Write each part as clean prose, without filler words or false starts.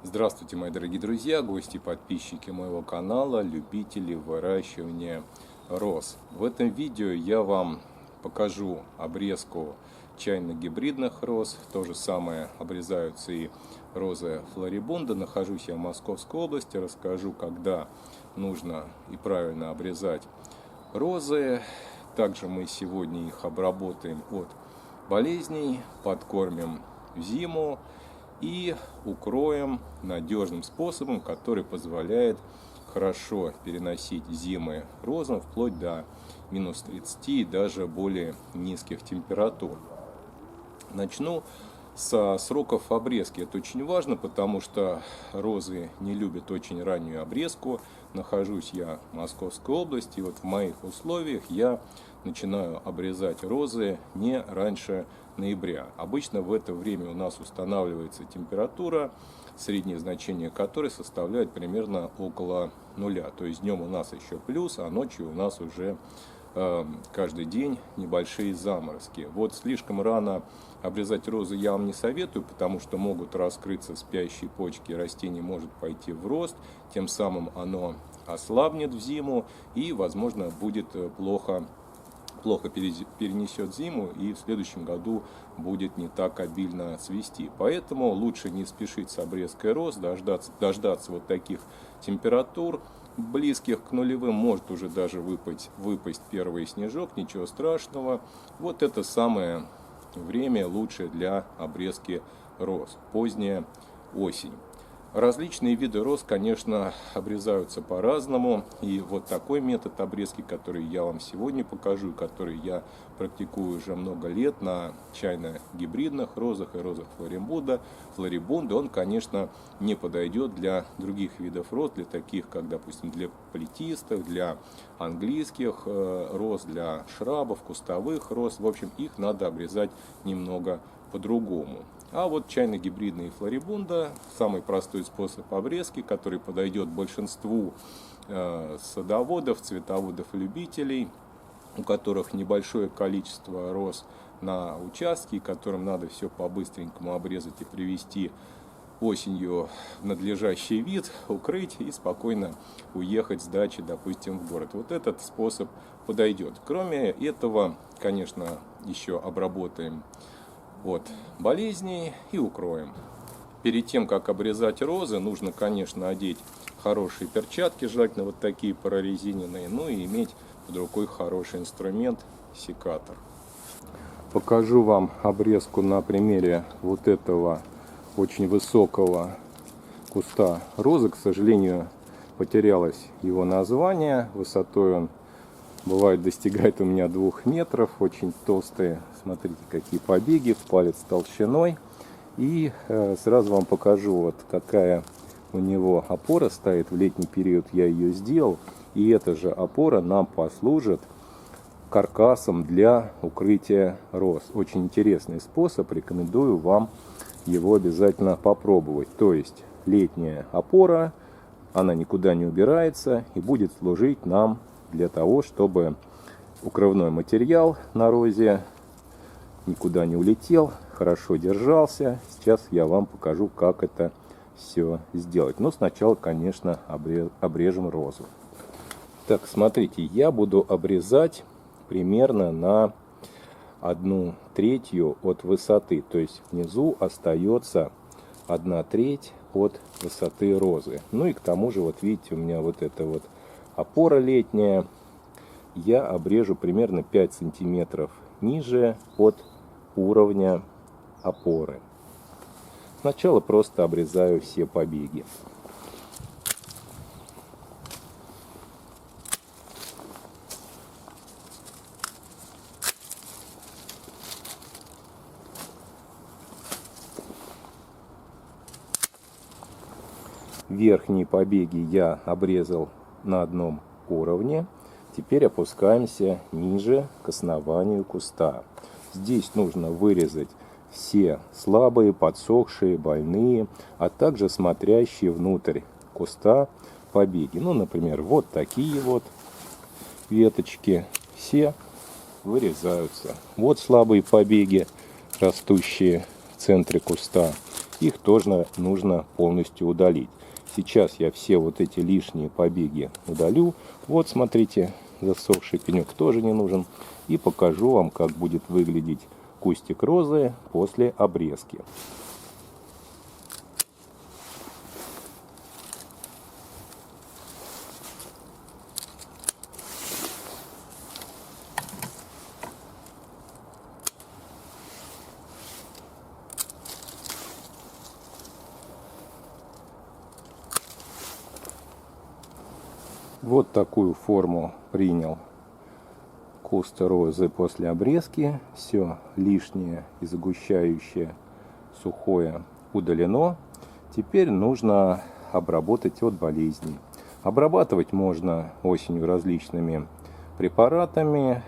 Здравствуйте, мои дорогие друзья, гости и подписчики моего канала, любители выращивания роз. В этом видео я вам покажу обрезку чайно-гибридных роз. То же самое обрезаются и розы флорибунда. Нахожусь я в Московской области. Расскажу, когда нужно и правильно обрезать розы. Также мы сегодня их обработаем от болезней, подкормим в зиму и укроем надежным способом, который позволяет хорошо переносить зимы розам вплоть до минус 30 и даже более низких температур. Начну со сроков обрезки. Это очень важно, потому что розы не любят очень раннюю обрезку. Нахожусь я в Московской области, и вот в моих условиях я начинаю обрезать розы не раньше ноября. Обычно в это время у нас устанавливается температура, среднее значение которой составляет примерно около нуля. То есть днем у нас еще плюс, а ночью у нас уже каждый день небольшие заморозки. Вот слишком рано обрезать розы я вам не советую, потому что могут раскрыться спящие почки, и растение может пойти в рост, тем самым оно ослабнет в зиму и, возможно, будет плохо перенесет зиму и в следующем году будет не так обильно цвести. Поэтому лучше не спешить с обрезкой роз, дождаться вот таких температур, близких к нулевым, может уже даже выпасть первый снежок, ничего страшного. Вот это самое время лучшее для обрезки роз, поздняя осень. Различные виды роз, конечно, обрезаются по-разному. И вот такой метод обрезки, который я вам сегодня покажу, который я практикую уже много лет на чайно-гибридных розах и розах флорибунда, он, конечно, не подойдет для других видов роз, для таких, как, допустим, для плетистых, для английских роз, для шрабов, кустовых роз. В общем, их надо обрезать немного по-другому. А вот чайно-гибридные флорибунда – самый простой способ обрезки, который подойдет большинству садоводов, цветоводов, любителей, у которых небольшое количество роз на участке, которым надо все по-быстренькому обрезать и привести осенью в надлежащий вид, укрыть и спокойно уехать с дачи, допустим, в город. Вот этот способ подойдет. Кроме этого, конечно, еще обработаем от болезней и укроем. Перед тем, как обрезать розы, нужно, конечно, одеть хорошие перчатки, желательно вот такие прорезиненные, ну и иметь под рукой хороший инструмент — секатор. Покажу вам обрезку на примере вот этого очень высокого куста розы. К сожалению, потерялось его название. Высотой он бывает достигает у меня 2 метров, очень толстые, смотрите, какие побеги, в палец толщиной. И сразу вам покажу, вот какая у него опора стоит. В летний период я ее сделал, и эта же опора нам послужит каркасом для укрытия роз. Очень интересный способ, рекомендую вам его обязательно попробовать. То есть летняя опора, она никуда не убирается и будет служить нам для того, чтобы укрывной материал на розе никуда не улетел, хорошо держался. Сейчас я вам покажу, как это все сделать. Но сначала, конечно, обрежем розу. Так, смотрите, я буду обрезать примерно на 1/3 от высоты. То есть внизу остается 1/3 от высоты розы. Ну и к тому же, вот видите, у меня вот это вот опора летняя, я обрежу примерно 5 сантиметров ниже от уровня опоры. Сначала просто обрезаю все побеги. Верхние побеги я обрезал на одном уровне. Теперь опускаемся ниже к основанию куста. Здесь нужно вырезать все слабые, подсохшие, больные, а также смотрящие внутрь куста побеги. Ну, например, вот такие вот веточки. Все вырезаются. Вот слабые побеги, растущие в центре куста. их тоже нужно полностью удалить. Сейчас я все вот эти лишние побеги удалю. Вот смотрите, засохший пенек тоже не нужен. И покажу вам, как будет выглядеть кустик розы после обрезки. Вот такую форму принял куст розы после обрезки. Все лишнее и загущающее сухое удалено. Теперь нужно обработать от болезней. Обрабатывать можно осенью различными препаратами.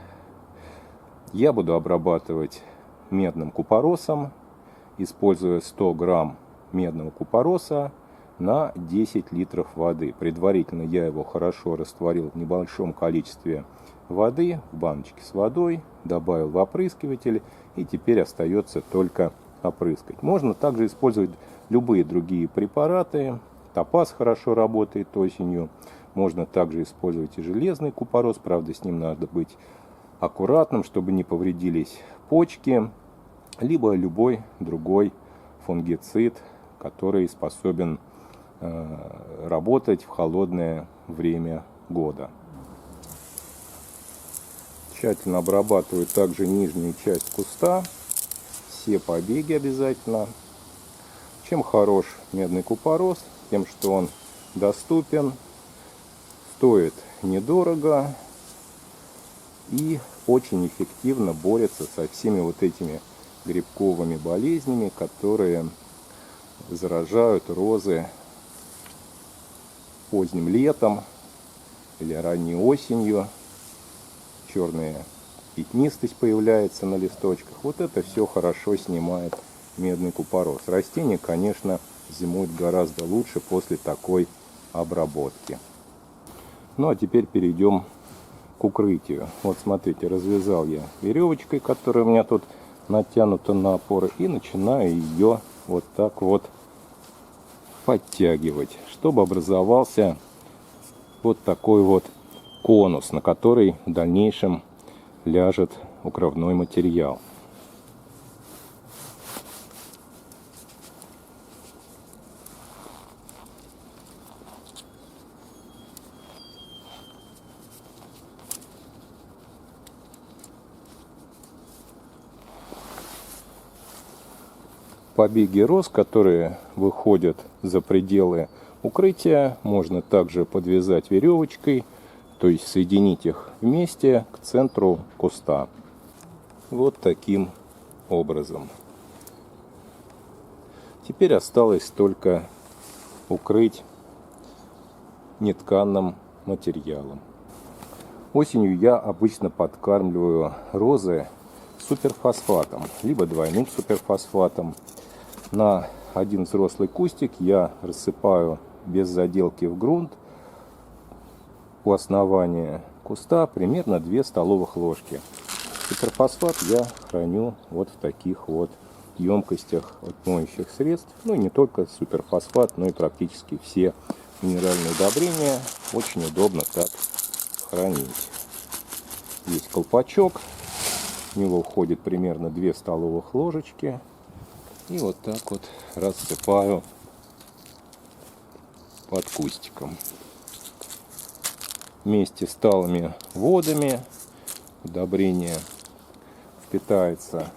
Я буду обрабатывать медным купоросом, используя 100 грамм медного купороса на 10 литров воды. Предварительно я его хорошо растворил в небольшом количестве воды в баночке с водой, добавил в опрыскиватель, и теперь остается только опрыскать. Можно также использовать любые другие препараты. Топаз хорошо работает осенью. Можно также использовать и железный купорос, правда, с ним надо быть аккуратным, чтобы не повредились почки, либо любой другой фунгицид, который способен работать в холодное время года. Тщательно обрабатываю также нижнюю часть куста, все побеги обязательно. Чем хорош медный купорос? Тем, что он доступен, стоит недорого и очень эффективно борется со всеми вот этими грибковыми болезнями, которые заражают розы поздним летом или ранней осенью. Черная пятнистость появляется на листочках. Вот это все хорошо снимает медный купорос. Растения, конечно, зимуют гораздо лучше после такой обработки. Ну а теперь перейдем к укрытию. Вот смотрите, развязал я веревочкой, которая у меня тут натянута на опоры, и начинаю ее вот так вот подтягивать, чтобы образовался вот такой вот конус, на который в дальнейшем ляжет укрывной материал. Побеги роз, которые выходят за пределы укрытия, можно также подвязать веревочкой, то есть соединить их вместе к центру куста. Вот таким образом. Теперь осталось только укрыть нетканным материалом. Осенью я обычно подкармливаю розы суперфосфатом, либо двойным суперфосфатом. На один взрослый кустик я рассыпаю без заделки в грунт у основания куста примерно 2 столовых ложки. Суперфосфат я храню вот в таких вот емкостях от моющих средств. Ну и не только суперфосфат, но и практически все минеральные удобрения. Очень удобно так хранить. Есть колпачок, в него уходит примерно 2 столовых ложечки. И вот так вот рассыпаю под кустиком. Вместе с талыми водами удобрение впитается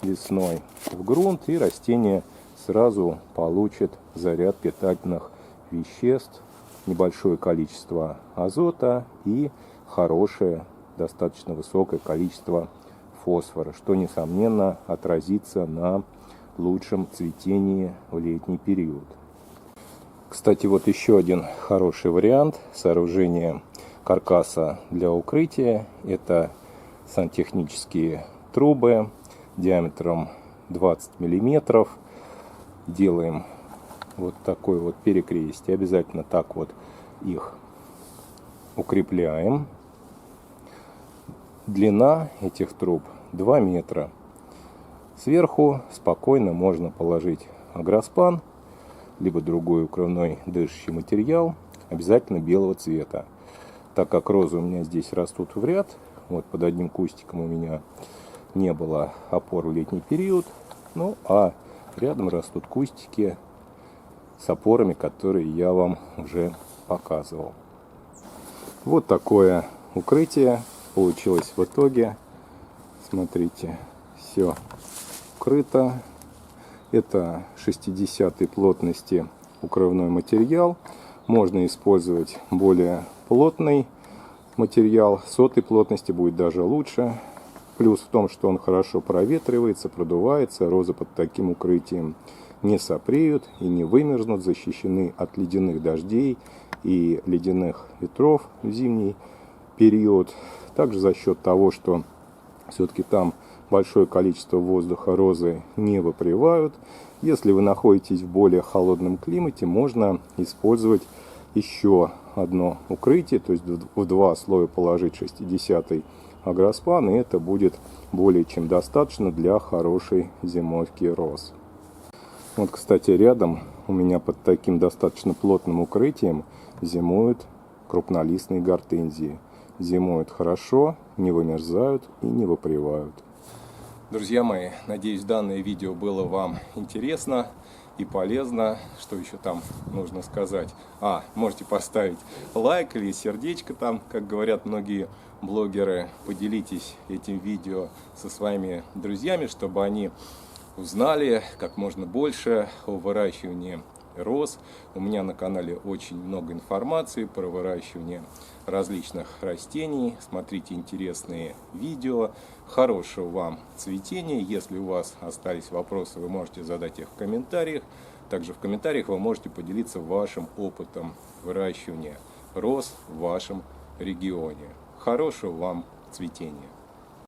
весной в грунт, и растение сразу получит заряд питательных веществ, небольшое количество азота и хорошее, достаточно высокое количество фосфора, что, несомненно, отразится на лучшем цветении в летний период. Кстати, вот еще один хороший вариант сооружения каркаса для укрытия. Это сантехнические трубы диаметром 20 мм. Делаем вот такой вот перекрестие. Обязательно так вот их укрепляем. Длина этих труб 2 метра. Сверху спокойно можно положить агроспан, либо другой укрывной дышащий материал, обязательно белого цвета. Так как розы у меня здесь растут в ряд, вот под одним кустиком у меня не было опор в летний период, ну а рядом растут кустики с опорами, которые я вам уже показывал. Вот такое укрытие получилось в итоге. Смотрите, все укрыто. Это 60-й плотности укрывной материал. Можно использовать более плотный материал. 100-й плотности будет даже лучше. Плюс в том, что он хорошо проветривается, продувается. Розы под таким укрытием не сопреют и не вымерзнут, защищены от ледяных дождей и ледяных ветров в зимний период. Также за счет того, что все-таки там большое количество воздуха, розы не выпревают. Если вы находитесь в более холодном климате, можно использовать еще одно укрытие, то есть в 2 слоя положить 60-й агроспан, и это будет более чем достаточно для хорошей зимовки роз. Вот, кстати, рядом у меня под таким достаточно плотным укрытием зимуют крупнолистные гортензии. Зимуют хорошо, не вымерзают и не выпревают. Друзья мои, надеюсь, данное видео было вам интересно и полезно. Что еще там нужно сказать? Можете поставить лайк или сердечко там, как говорят многие блогеры. Поделитесь этим видео со своими друзьями, чтобы они узнали как можно больше о выращивании роз. У меня на канале очень много информации про выращивание различных растений. Смотрите интересные видео. Хорошего вам цветения. Если у вас остались вопросы, вы можете задать их в комментариях. Также в комментариях вы можете поделиться вашим опытом выращивания роз в вашем регионе. Хорошего вам цветения.